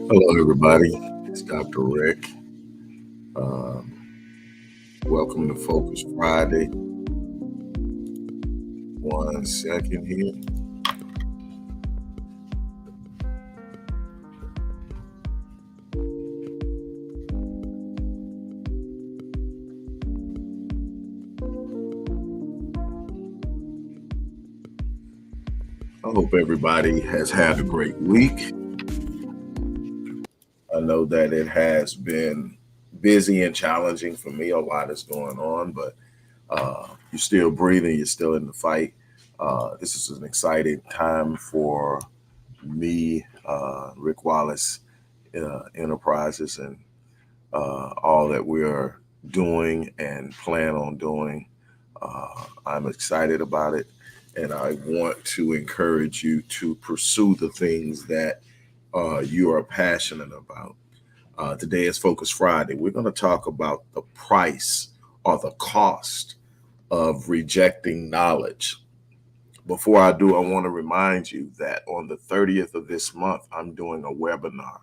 Hello, everybody. It's Dr. Rick. Welcome to Focus Friday. 1 second here. I hope everybody has had a great week. I know that it has been busy and challenging for me. A lot is going on, but you're still breathing, you're still in the fight. This is an exciting time for me, Rick Wallace Enterprises, and all that we are doing and plan on doing. I'm excited about it, and I want to encourage you to pursue the things that you are passionate about. Today is Focus Friday. We're going to talk about the price or the cost of rejecting knowledge. Before I do, I want to remind you that on the 30th of this month, I'm doing a webinar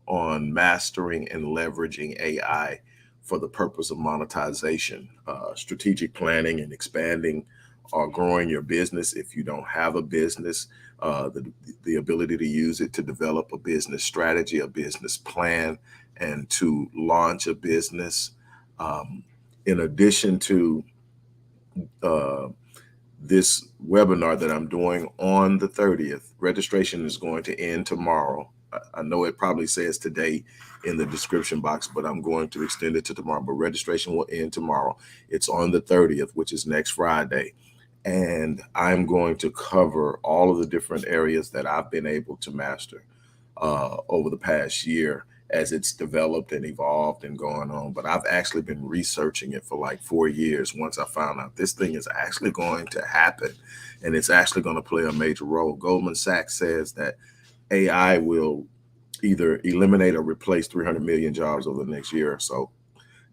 on mastering and leveraging AI for the purpose of monetization, strategic planning, and expanding or growing your business. If you don't have a business, the ability to use it to develop a business strategy, a business plan, and to launch a business. In addition to uh, this webinar that I'm doing on the 30th, registration is going to end tomorrow. I know it probably says today in the description box, but I'm going to extend it to tomorrow. But registration will end tomorrow. It's on the 30th, which is next Friday. And I'm going to cover all of the different areas that I've been able to master over the past year as it's developed and evolved and going on. But I've actually been researching it for like 4 years once I found out this thing is actually going to happen and it's actually going to play a major role. Goldman Sachs says that AI will either eliminate or replace 300 million jobs over the next year or so.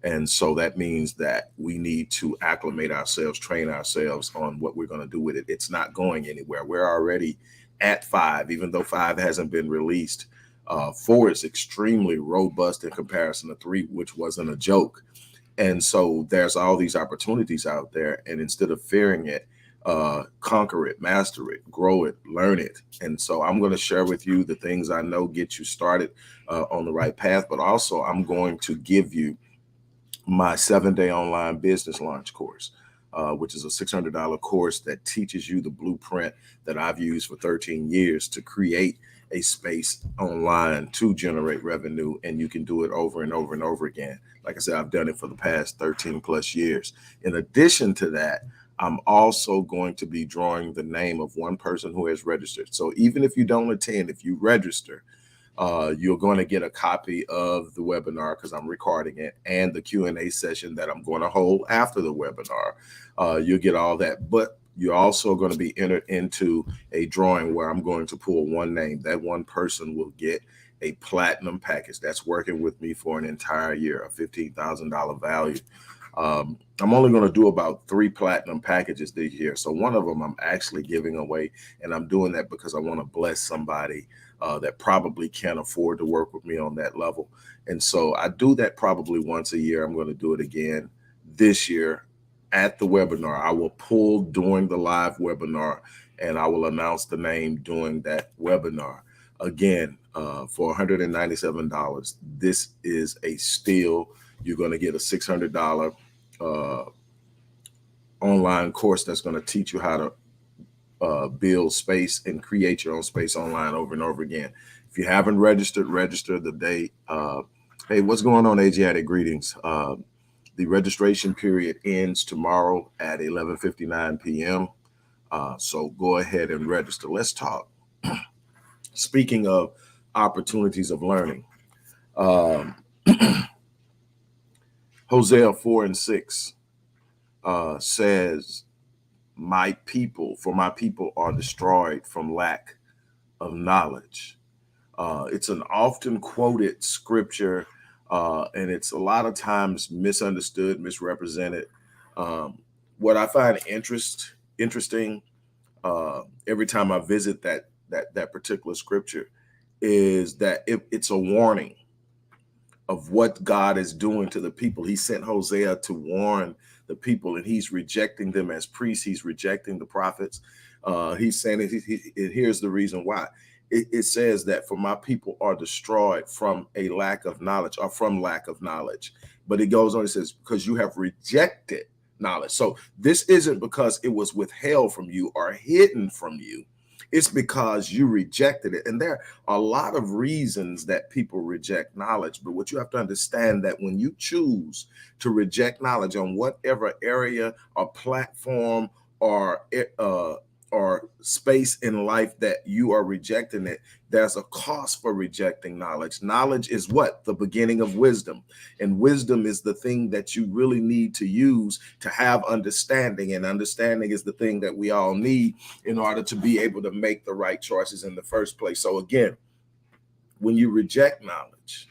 And so that means that we need to acclimate ourselves, train ourselves on what we're going to do with it. It's not going anywhere. We're already at 5, even though 5 hasn't been released. 4 is extremely robust in comparison to 3, which wasn't a joke. And so there's all these opportunities out there. And instead of fearing it, conquer it, master it, grow it, learn it. And so I'm going to share with you the things I know get you started on the right path. But also, I'm going to give you my 7-day online business launch course, which is a $600 course that teaches you the blueprint that I've used for 13 years to create a space online to generate revenue. And you can do it over and over and over again. Like I said, I've done it for the past 13 plus years. In addition to that, I'm also going to be drawing the name of one person who has registered. So even if you don't attend, if you register, you're going to get a copy of the webinar because I'm recording it, and the Q&A session that I'm going to hold after the webinar. You'll get all that, but you're also going to be entered into a drawing where I'm going to pull one name. That one person will get a platinum package that's working with me for an entire year, a $15,000 value. I'm only going to do about 3 platinum packages this year. So one of them I'm actually giving away, and I'm doing that because I want to bless somebody that probably can't afford to work with me on that level. And so I do that probably once a year. I'm going to do it again this year at the webinar. I will pull during the live webinar, and I will announce the name during that webinar. Again, for $197, this is a steal. You're going to get a $600 online course that's going to teach you how to build space and create your own space online over and over again. If you haven't registered, register the day. Hey, what's going on, Asiatic Greetings? The registration period ends tomorrow at 11:59 p.m. So go ahead and register. Let's talk. Speaking of opportunities of learning, um, Hosea 4:6 says, my people are destroyed from lack of knowledge. It's an often quoted scripture, and it's a lot of times misunderstood, misrepresented. What I find interesting every time I visit that particular scripture is that it's a warning of what God is doing to the people. He sent Hosea to warn the people, and he's rejecting them as priests. He's rejecting the prophets. He's saying and here's the reason why. It says that for my people are destroyed from a lack of knowledge, or from lack of knowledge. But it goes on, it says, because you have rejected knowledge. So this isn't because it was withheld from you or hidden from you. It's because you rejected it. And there are a lot of reasons that people reject knowledge. But what you have to understand, that when you choose to reject knowledge on whatever area or platform or space in life that you are rejecting it, there's a cost for rejecting knowledge. Knowledge is what? The beginning of wisdom. And wisdom is the thing that you really need to use to have understanding. And understanding is the thing that we all need in order to be able to make the right choices in the first place. So again, when you reject knowledge,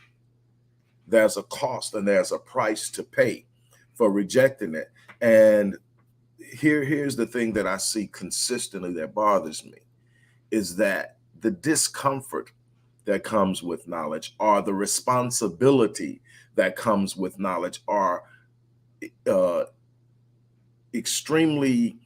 there's a cost and there's a price to pay for rejecting it. And here's the thing that I see consistently that bothers me, is that the discomfort that comes with knowledge, or the responsibility that comes with knowledge, are extremely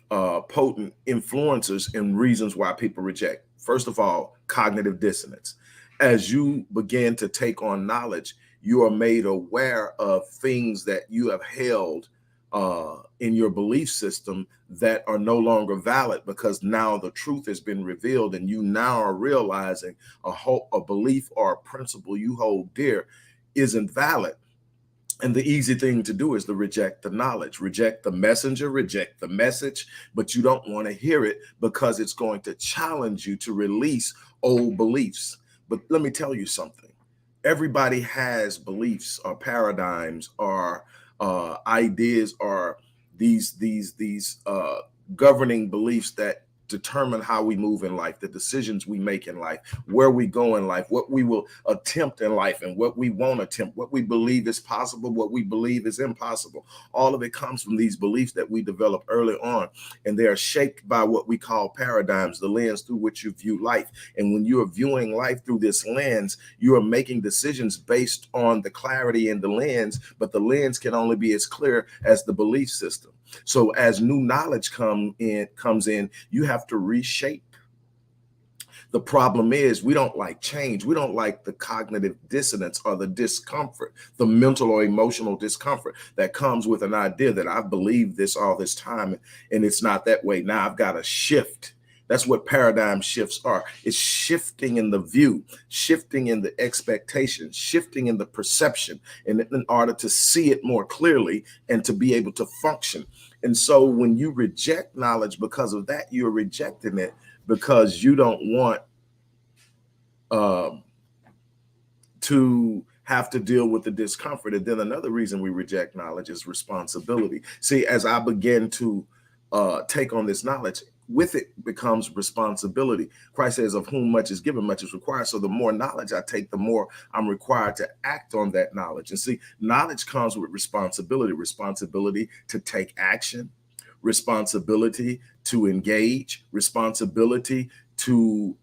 potent influencers and reasons why people reject. First of all, cognitive dissonance. As you begin to take on knowledge, you are made aware of things that you have held in your belief system that are no longer valid, because now the truth has been revealed, and you now are realizing a belief or a principle you hold dear isn't valid. And the easy thing to do is to reject the knowledge, reject the messenger, reject the message, but you don't want to hear it because it's going to challenge you to release old beliefs. But let me tell you something. Everybody has beliefs or paradigms or ideas, or these governing beliefs that determine how we move in life, the decisions we make in life, where we go in life, what we will attempt in life, and what we won't attempt, what we believe is possible, what we believe is impossible. All of it comes from these beliefs that we develop early on, and they are shaped by what we call paradigms, the lens through which you view life. And when you are viewing life through this lens, you are making decisions based on the clarity in the lens, but the lens can only be as clear as the belief system. So as new knowledge comes in, you have to reshape. The problem is we don't like change. We don't like the cognitive dissonance or the discomfort, the mental or emotional discomfort that comes with an idea that I've believed this all this time and it's not that way. Now I've got to shift. That's what paradigm shifts are. It's shifting in the view, shifting in the expectation, shifting in the perception, in order to see it more clearly and to be able to function. And so when you reject knowledge because of that, you're rejecting it because you don't want to have to deal with the discomfort. And then another reason we reject knowledge is responsibility. See, as I begin to take on this knowledge, with it becomes responsibility. Christ says, of whom much is given, much is required. So the more knowledge I take, the more I'm required to act on that knowledge. And see, knowledge comes with responsibility to take action, responsibility to engage, responsibility to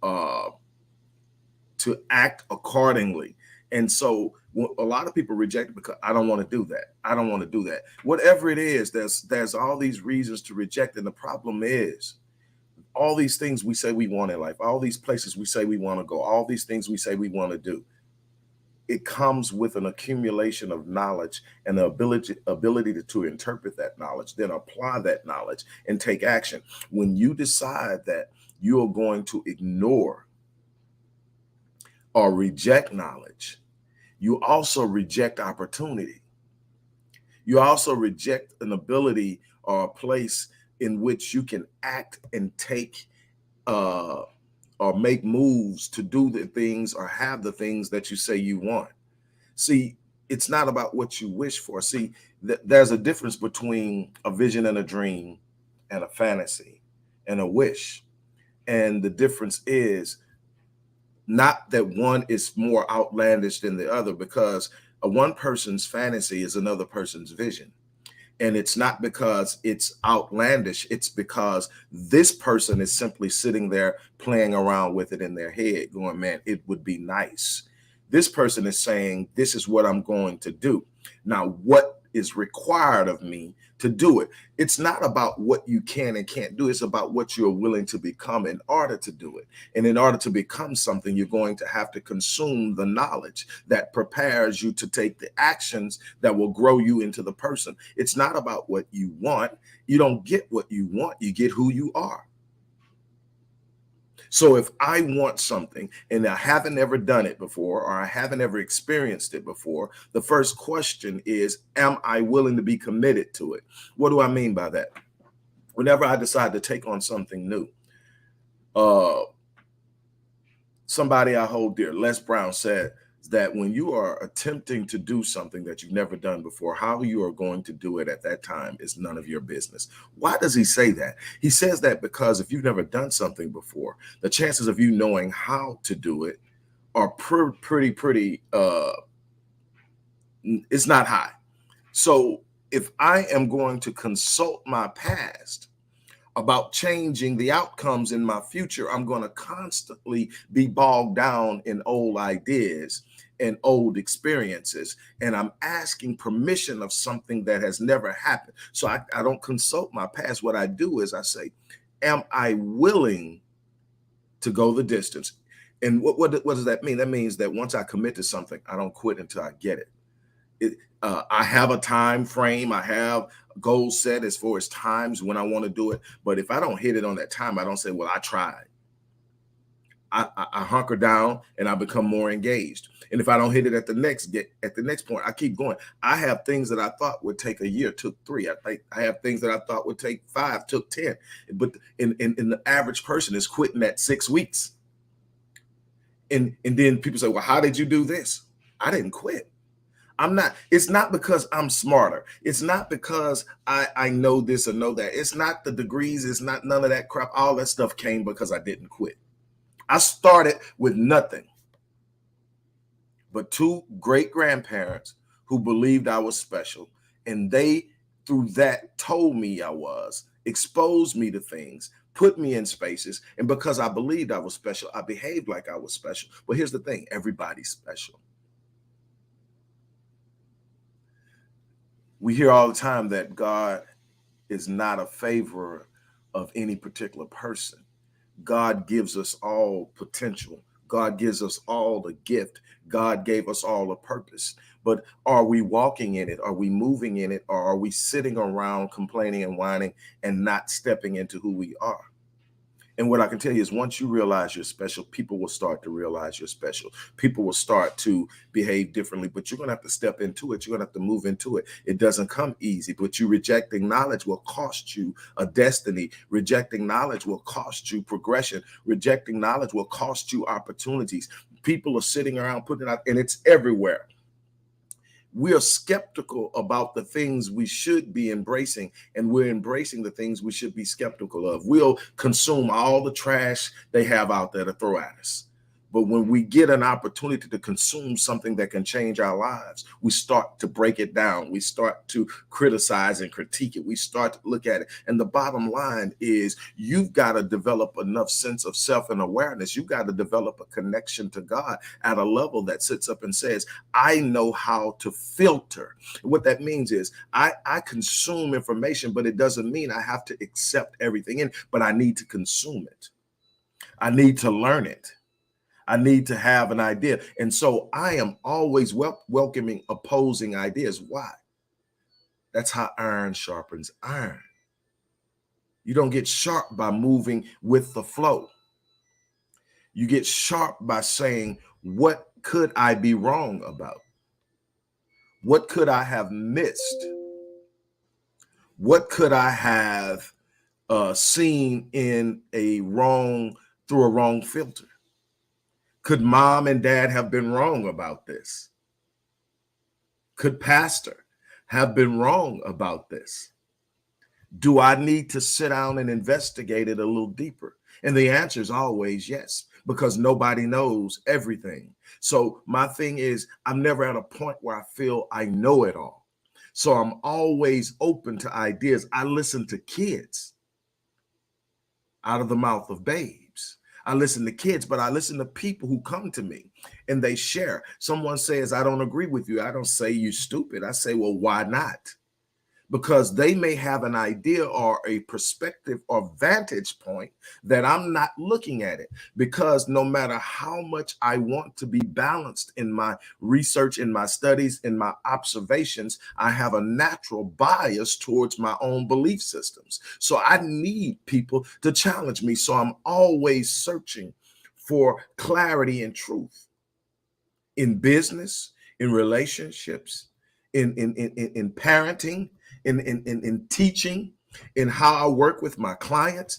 act accordingly. And so a lot of people reject it because I don't want to do that. I don't want to do that. Whatever it is, there's all these reasons to reject. And the problem is, all these things we say we want in life, all these places we say we want to go, all these things we say we want to do, it comes with an accumulation of knowledge and the ability to interpret that knowledge, then apply that knowledge and take action. When you decide that you're going to ignore or reject knowledge, you also reject opportunity. You also reject an ability or a place in which you can act and take or make moves to do the things or have the things that you say you want. See, it's not about what you wish for. See, there's a difference between a vision and a dream and a fantasy and a wish. And the difference is not that one is more outlandish than the other, because one person's fantasy is another person's vision. And it's not because it's outlandish. It's because this person is simply sitting there playing around with it in their head, going, man, it would be nice. This person is saying, this is what I'm going to do. Now, what is required of me to do it? It's not about what you can and can't do. It's about what you're willing to become in order to do it. And in order to become something, you're going to have to consume the knowledge that prepares you to take the actions that will grow you into the person. It's not about what you want. You don't get what you want. You get who you are. So if I want something and I haven't ever done it before, or I haven't ever experienced it before, the first question is, am I willing to be committed to it? What do I mean by that? Whenever I decide to take on something new, somebody I hold dear, Les Brown, said that when you are attempting to do something that you've never done before, how you are going to do it at that time is none of your business. Why does he say that? He says that because if you've never done something before, the chances of you knowing how to do it are pretty it's not high. So if I am going to consult my past about changing the outcomes in my future, I'm going to constantly be bogged down in old ideas and old experiences. And I'm asking permission of something that has never happened. So I don't consult my past. What I do is I say, am I willing to go the distance? And what does that mean? That means that once I commit to something, I don't quit until I get it. I have a time frame. I have goals set as far as times when I want to do it. But if I don't hit it on that time, I don't say, well, I tried. I hunker down and I become more engaged. And if I don't hit it at the next point, I keep going. I have things that I thought would take a year, took 3. I have things that I thought would take 5, took 10. But in the average person is quitting at 6 weeks. And then people say, well, how did you do this? I didn't quit. It's not because I'm smarter. It's not because I know this or know that. It's not the degrees. It's not none of that crap. All that stuff came because I didn't quit. I started with nothing but 2 great grandparents who believed I was special. And they, through that, told me I was, exposed me to things, put me in spaces. And because I believed I was special, I behaved like I was special. But here's the thing, everybody's special. We hear all the time that God is not a favorer of any particular person. God gives us all potential. God gives us all the gift. God gave us all a purpose. But are we walking in it? Are we moving in it? Or are we sitting around complaining and whining and not stepping into who we are? And what I can tell you is once you realize you're special, people will start to realize you're special. People will start to behave differently, but you're going to have to step into it. You're going to have to move into it. It doesn't come easy, but you rejecting knowledge will cost you a destiny. Rejecting knowledge will cost you progression. Rejecting knowledge will cost you opportunities. People are sitting around putting it out, and it's everywhere. We are skeptical about the things we should be embracing, and we're embracing the things we should be skeptical of. We'll consume all the trash they have out there to throw at us. But when we get an opportunity to consume something that can change our lives, we start to break it down. We start to criticize and critique it. We start to look at it. And the bottom line is you've got to develop enough sense of self and awareness. You've got to develop a connection to God at a level that sits up and says, I know how to filter. What that means is I consume information, but it doesn't mean I have to accept everything in, but I need to consume it. I need to learn it. I need to have an idea. And so I am always welcoming opposing ideas. Why? That's how iron sharpens iron. You don't get sharp by moving with the flow. You get sharp by saying, what could I be wrong about? What could I have missed? What could I have seen in through a wrong filter? Could mom and dad have been wrong about this? Could pastor have been wrong about this? Do I need to sit down and investigate it a little deeper? And the answer is always yes, because nobody knows everything. So my thing is, I'm never at a point where I feel I know it all. So I'm always open to ideas. I listen to kids out of the mouth of babes. I listen to kids, but I listen to people who come to me and they share. Someone says, I don't agree with you. I don't say you stupid. I say, well, why not? Because they may have an idea or a perspective or vantage point that I'm not looking at it. Because no matter how much I want to be balanced in my research, in my studies, in my observations, I have a natural bias towards my own belief systems. So I need people to challenge me. So I'm always searching for clarity and truth in business, in relationships, in parenting, in teaching, in how I work with my clients.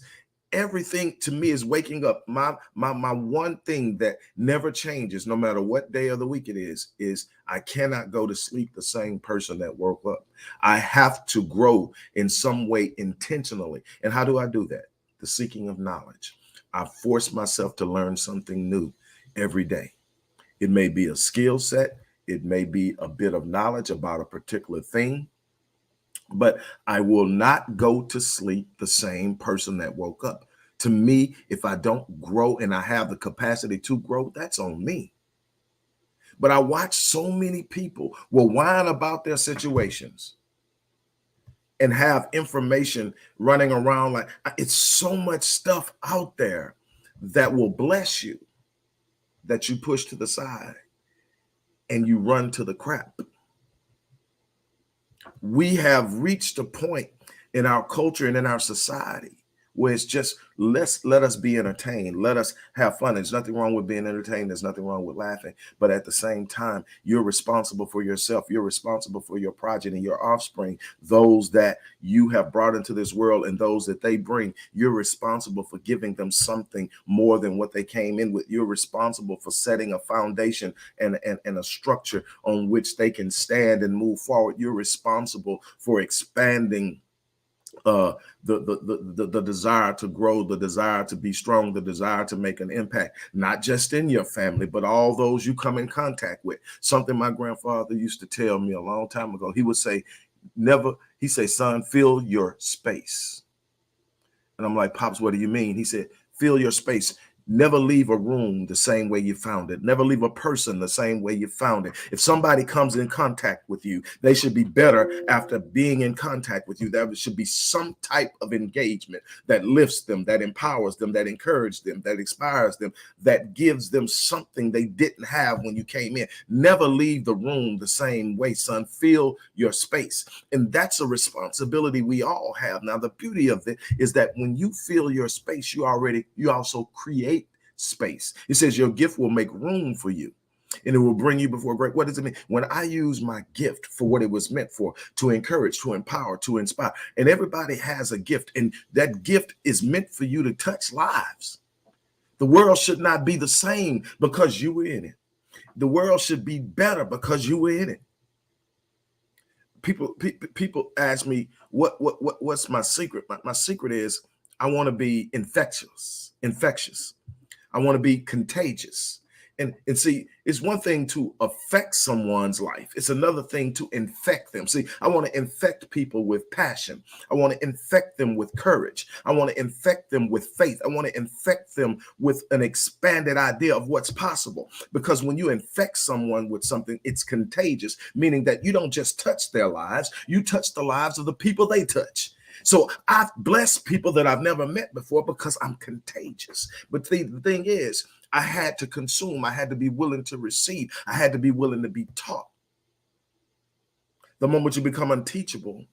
Everything to me is waking up. My one thing that never changes, no matter what day of the week it is I cannot go to sleep the same person that woke up. I have to grow in some way intentionally. And how do I do that? The seeking of knowledge. I force myself to learn something new every day. It may be a skill set. It may be a bit of knowledge about a particular thing, but I will not go to sleep the same person that woke up. To me, if I don't grow and I have the capacity to grow, that's on me. But I watch so many people will whine about their situations and have information running around like it's so much stuff out there that will bless you that you push to the side and you run to the crap. We have reached a point in our culture and in our society where it's just let us be entertained. Let us have fun. There's nothing wrong with being entertained. There's nothing wrong with laughing. But at the same time, you're responsible for yourself. You're responsible for your progeny, your offspring, those that you have brought into this world and those that they bring. You're responsible for giving them something more than what they came in with. You're responsible for setting a foundation and a structure on which they can stand and move forward. You're responsible for expanding the desire to grow, the desire to be strong, the desire to make an impact, not just in your family, but all those you come in contact with. Something my grandfather used to tell me a long time ago. He would say, he said, son, fill your space. And I'm like, Pops, what do you mean? He said, fill your space. Never leave a room the same way you found it. Never leave a person the same way you found it. If somebody comes in contact with you, they should be better after being in contact with you. There should be some type of engagement that lifts them, that empowers them, that encourages them, that inspires them, that gives them something they didn't have when you came in. Never leave the room the same way, son. Fill your space. And that's a responsibility we all have. Now, the beauty of it is that when you fill your space, you also create space. It says your gift will make room for you and it will bring you before great. What does it mean? When I use my gift for what it was meant for, to encourage, to empower, to inspire, and everybody has a gift, and that gift is meant for you to touch lives. The world should not be the same because you were in it. The world should be better because you were in it. People ask me what's my secret. My secret is I want to be infectious. I want to be contagious. And see, it's one thing to affect someone's life. It's another thing to infect them. See, I want to infect people with passion. I want to infect them with courage. I want to infect them with faith. I want to infect them with an expanded idea of what's possible. Because when you infect someone with something, it's contagious, meaning that you don't just touch their lives, you touch the lives of the people they touch. So I've blessed people that I've never met before because I'm contagious. But the thing is, I had to consume. I had to be willing to receive. I had to be willing to be taught. The moment you become unteachable,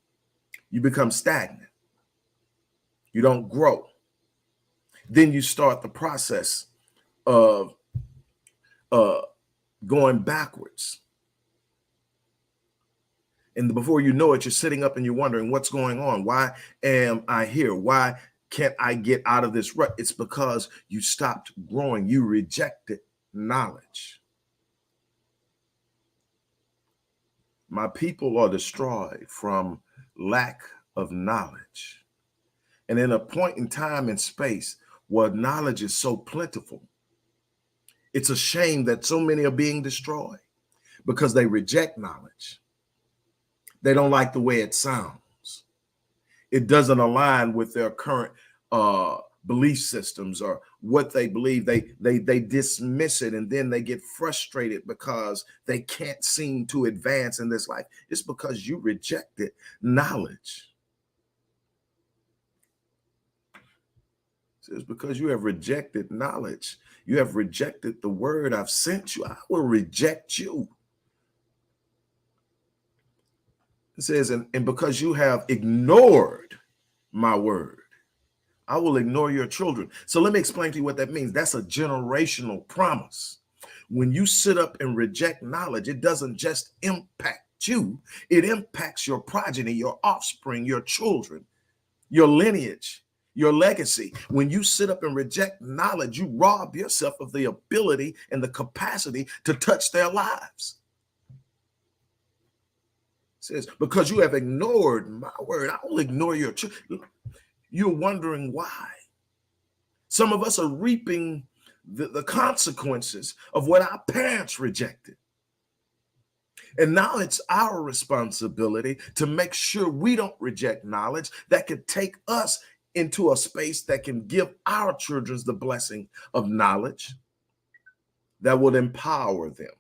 you become stagnant. You don't grow. Then you start the process of going backwards. And before you know it, you're sitting up and you're wondering what's going on. Why am I here? Why can't I get out of this rut? It's because you stopped growing. You rejected knowledge. My people are destroyed from lack of knowledge. And in a point in time and space where knowledge is so plentiful, it's a shame that so many are being destroyed because they reject knowledge. They don't like the way it sounds. It doesn't align with their current belief systems or what they believe. They dismiss it, and then they get frustrated because they can't seem to advance in this life. It's because you rejected knowledge. It's because you have rejected knowledge. You have rejected the word I've sent you. I will reject you. It says, and because you have ignored my word, I will ignore your children. So let me explain to you what that means. That's a generational promise. When you sit up and reject knowledge, it doesn't just impact you, it impacts your progeny, your offspring, your children, your lineage, your legacy. When you sit up and reject knowledge, you rob yourself of the ability and the capacity to touch their lives. It says, because you have ignored my word, I will ignore your children. You're wondering why. Some of us are reaping the consequences of what our parents rejected. And now it's our responsibility to make sure we don't reject knowledge that could take us into a space that can give our children the blessing of knowledge that would empower them.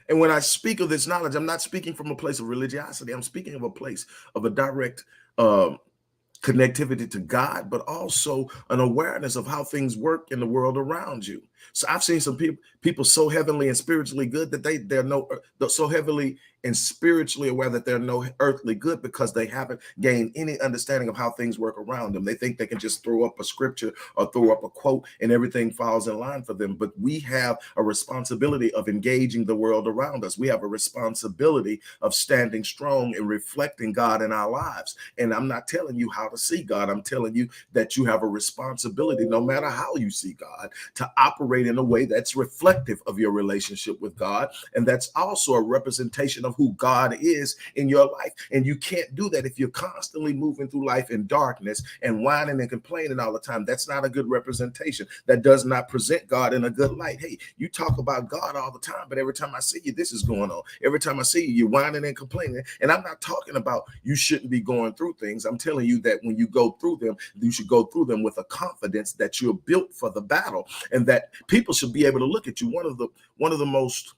And when I speak of this knowledge, I'm not speaking from a place of religiosity. I'm speaking of a place of a direct connectivity to God, but also an awareness of how things work in the world around you. So I've seen some people so heavenly and spiritually good that they're so heavily and spiritually aware that they're no earthly good because they haven't gained any understanding of how things work around them. They think they can just throw up a scripture or throw up a quote and everything falls in line for them. But we have a responsibility of engaging the world around us. We have a responsibility of standing strong and reflecting God in our lives. And I'm not telling you how to see God. I'm telling you that you have a responsibility, no matter how you see God, to operate in a way that's reflective of your relationship with God. And that's also a representation of who God is in your life. And you can't do that if you're constantly moving through life in darkness and whining and complaining all the time. That's not a good representation. That does not present God in a good light. Hey, you talk about God all the time, but every time I see you, this is going on. Every time I see you, you're whining and complaining. And I'm not talking about you shouldn't be going through things. I'm telling you that when you go through them, you should go through them with a confidence that you're built for the battle and that people should be able to look at you. One of the most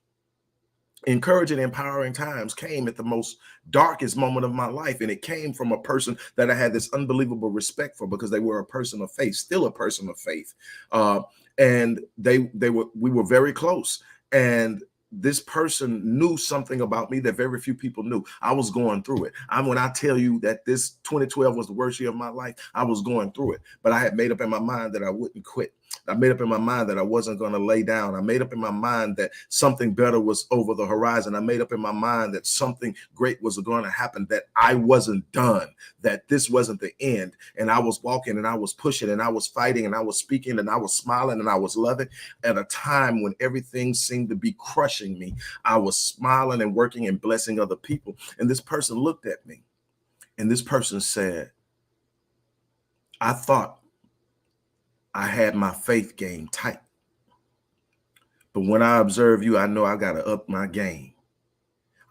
encouraging, empowering times came at the most darkest moment of my life. And it came from a person that I had this unbelievable respect for because they were a person of faith, still a person of faith. And we were very close. And this person knew something about me that very few people knew. I was going through it. When I tell you that this 2012 was the worst year of my life, I was going through it. But I had made up in my mind that I wouldn't quit. I made up in my mind that I wasn't going to lay down. I made up in my mind that something better was over the horizon. I made up in my mind that something great was going to happen, that I wasn't done, that this wasn't the end. And I was walking and I was pushing and I was fighting and I was speaking and I was smiling and I was loving at a time when everything seemed to be crushing me. I was smiling and working and blessing other people. And this person looked at me and this person said, I thought I had my faith game tight. But when I observe you, I know I got to up my game.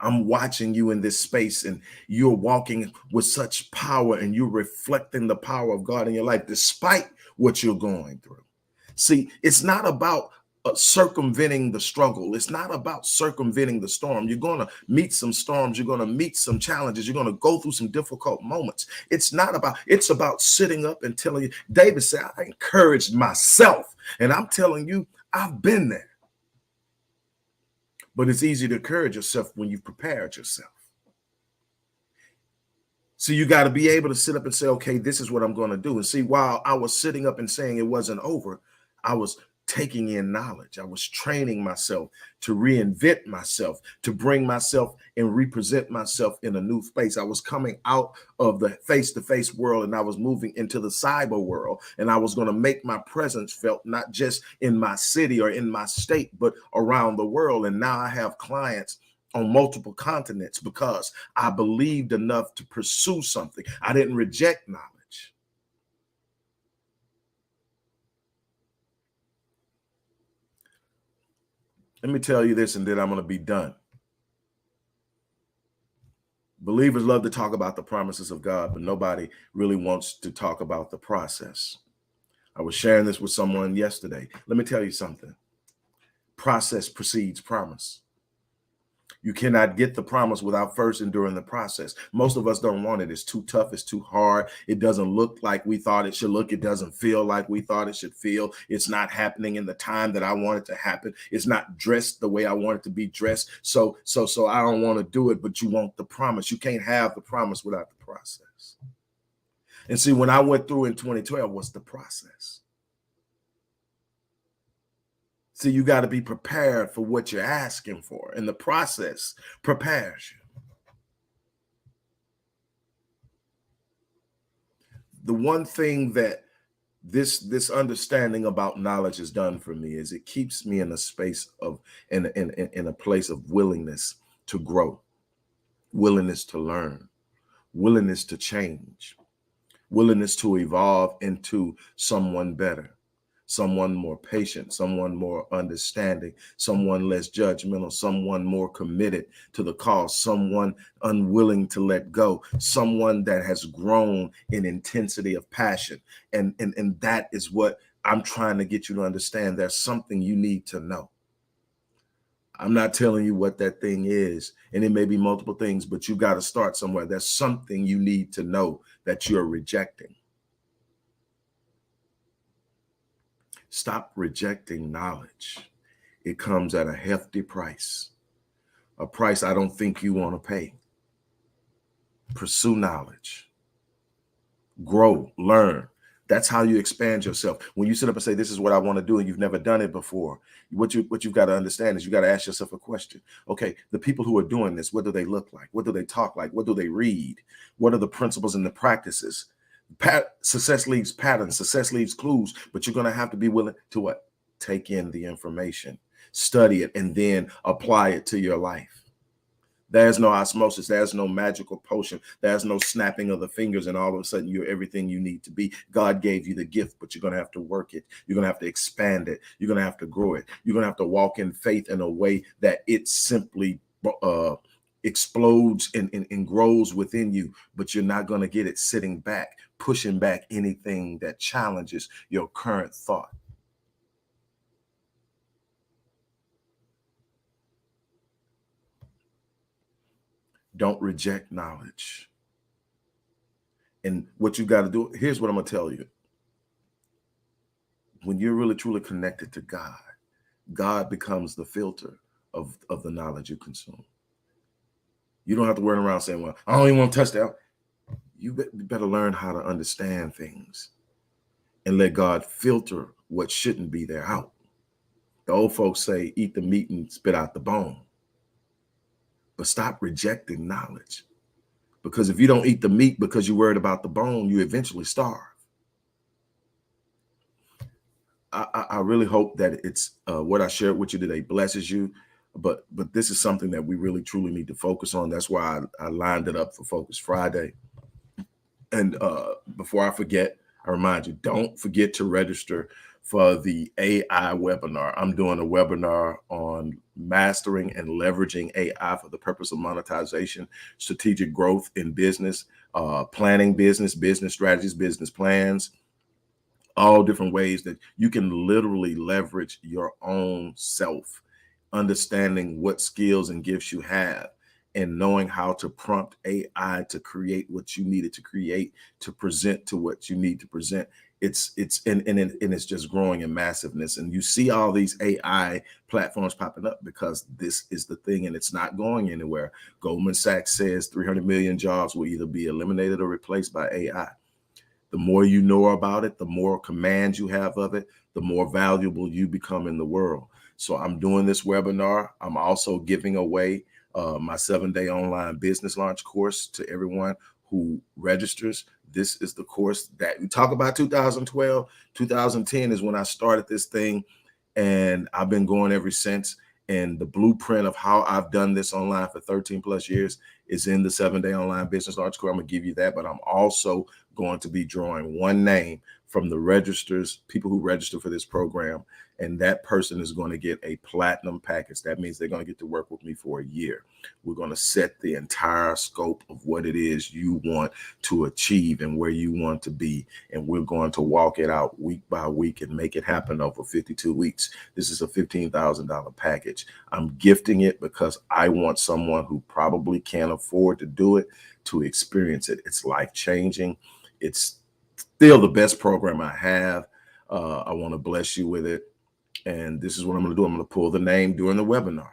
I'm watching you in this space and you're walking with such power and you're reflecting the power of God in your life, despite what you're going through. See, it's not about circumventing the struggle. It's not about circumventing the storm. You're going to meet some storms. You're going to meet some challenges. You're going to go through some difficult moments. It's about sitting up and telling you. David said, I encouraged myself. And I'm telling you, I've been there. But it's easy to encourage yourself when you've prepared yourself. So you got to be able to sit up and say, okay, this is what I'm going to do. And see, while I was sitting up and saying it wasn't over, I was taking in knowledge. I was training myself to reinvent myself, to bring myself and represent myself in a new space. I was coming out of the face-to-face world and I was moving into the cyber world. And I was going to make my presence felt not just in my city or in my state, but around the world. And now I have clients on multiple continents because I believed enough to pursue something. I didn't reject knowledge. Let me tell you this, and then I'm going to be done. Believers love to talk about the promises of God, but nobody really wants to talk about the process. I was sharing this with someone yesterday. Let me tell you something. Process precedes promise. You cannot get the promise without first enduring the process. Most of us don't want it. It's too tough. It's too hard. It doesn't look like we thought it should look. It doesn't feel like we thought it should feel. It's not happening in the time that I want it to happen. It's not dressed the way I want it to be dressed. So I don't want to do it, but you want the promise. You can't have the promise without the process. And see, when I went through in 2012, what's the process? See, you got to be prepared for what you're asking for, and the process prepares you. The one thing that this understanding about knowledge has done for me is it keeps me in a space of in a place of willingness to grow, willingness to learn, willingness to change, willingness to evolve into someone better, someone more patient, someone more understanding, someone less judgmental, someone more committed to the cause, someone unwilling to let go, someone that has grown in intensity of passion. And that is what I'm trying to get you to understand. There's something you need to know. I'm not telling you what that thing is, and it may be multiple things, but you got to start somewhere. There's something you need to know that you're rejecting. Stop rejecting knowledge. It comes at a hefty price, a price I don't think you want to pay. Pursue knowledge, grow, learn. That's how you expand yourself. When you sit up and say, this is what I want to do, and you've never done it before, what you've got to understand is you got to ask yourself a question. Okay, the people who are doing this, what do they look like? What do they talk like? What do they read? What are the principles and the practices? Success leaves patterns, success leaves clues, but you're going to have to be willing to what? Take in the information, study it, and then apply it to your life. There's no osmosis. There's no magical potion. There's no snapping of the fingers and all of a sudden you're everything you need to be. God gave you the gift, but you're going to have to work it. You're going to have to expand it. You're going to have to grow it. You're going to have to walk in faith in a way that it simply explodes and grows within you, but you're not going to get it sitting back, pushing back anything that challenges your current thought. Don't reject knowledge. And what you got to do, here's what I'm going to tell you. When you're really truly connected to God, God becomes the filter of the knowledge you consume. You don't have to run around saying, well, I don't even want to touch that. You better learn how to understand things and let God filter what shouldn't be there out. The old folks say, eat the meat and spit out the bone. But stop rejecting knowledge. Because if you don't eat the meat because you're worried about the bone, you eventually starve. I really hope that it's what I shared with you today blesses you. But this is something that we really truly need to focus on. That's why I lined it up for Focus Friday. And before I forget, I remind you, don't forget to register for the AI webinar. I'm doing a webinar on mastering and leveraging AI for the purpose of monetization, strategic growth in business, planning business strategies, business plans, all different ways that you can literally leverage your own self, understanding what skills and gifts you have, and knowing how to prompt AI to create what you needed to create, to present to what you need to present. It's just growing in massiveness. And you see all these AI platforms popping up because this is the thing, and it's not going anywhere. Goldman Sachs says 300 million jobs will either be eliminated or replaced by AI. The more you know about it, the more commands you have of it, the more valuable you become in the world. So I'm doing this webinar. I'm also giving away my 7-day online business launch course to everyone who registers. This is the course that we talk about 2012. 2010 is when I started this thing, and I've been going ever since. And the blueprint of how I've done this online for 13 plus years is in the 7-Day Online Business Article. I'm going to give you that, but I'm also going to be drawing one name from the people who register for this program, and that person is going to get a platinum package. That means they're going to get to work with me for a year. We're going to set the entire scope of what it is you want to achieve and where you want to be, and we're going to walk it out week by week and make it happen over 52 weeks. This is a $15,000 package. I'm gifting it because I want someone who probably can't afford to do it to experience it. It's life-changing. It's still the best program I have. I want to bless you with it. And this is what I'm going to do. I'm going to pull the name during the webinar,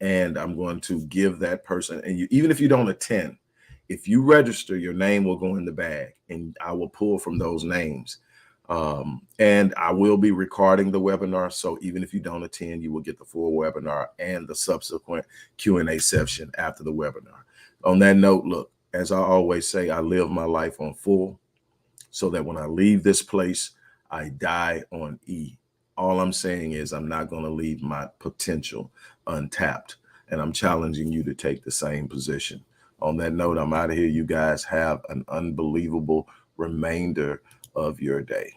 and I'm going to give that person, and even if you don't attend, if you register, your name will go in the bag, and I will pull from those names. And I will be recording the webinar. So even if you don't attend, you will get the full webinar and the subsequent Q&A session after the webinar. On that note, look, as I always say, I live my life on full, so that when I leave this place, I die on E. All I'm saying is I'm not going to leave my potential untapped, and I'm challenging you to take the same position. On that note, I'm out of here. You guys have an unbelievable remainder of your day.